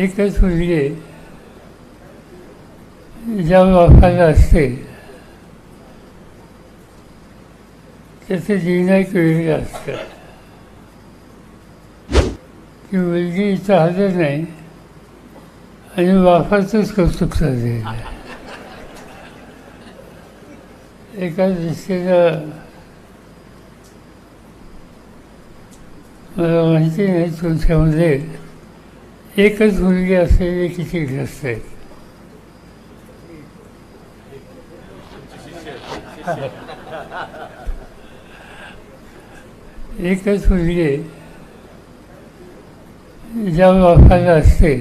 एकच मुलगी ज्या बापाला असते त्याचं जीवन एक वेगळं असतं. ती मुलगी इथं हजर नाही आणि बापाचंच कौतुक चाललेलं आहे. एका दृष्टीनं मला माहिती नाही तुमच्यामध्ये एकच मुलगी असलेले किती ग्रस्त आहेत. एकच मुलगी ज्या बापाला असते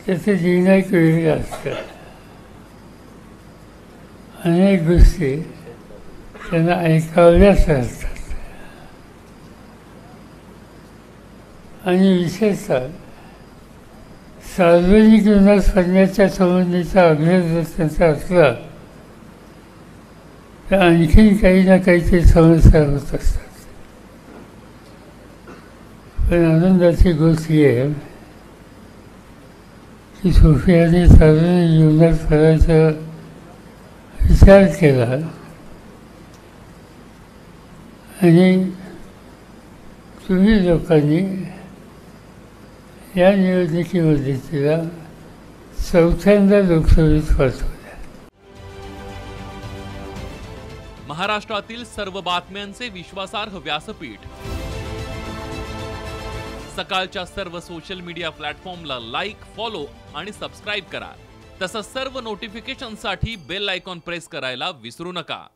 त्याचं जीवन एक वेगळं असतं. अनेक गोष्टी त्यांना ऐकाव्याच असतात आणि विशेषतः सार्वजनिक जीवनात सगळ्याच्या संबंधीचा आग्रह जर त्यांचा असला तर आणखीन काही ना काहीतरी समस्या होत असतात. पण आनंदाची गोष्ट ही आहे की सोफियाने सार्वजनिक जीवनात करायचा विचार केला आणि तुम्ही लोकांनी या निवडणुकीमध्ये तिला चौथ्यांदा लोकसभेत पाठवलं. महाराष्ट्रातील सर्व बातम्यांचे विश्वासार्ह व्यासपीठ. सकाळच्या सर्व सोशल मीडिया प्लॅटफॉर्मला लाईक, फॉलो आणि सबस्क्राईब करा. तसंच सर्व नोटिफिकेशनसाठी बेल आयकॉन प्रेस करायला विसरू नका.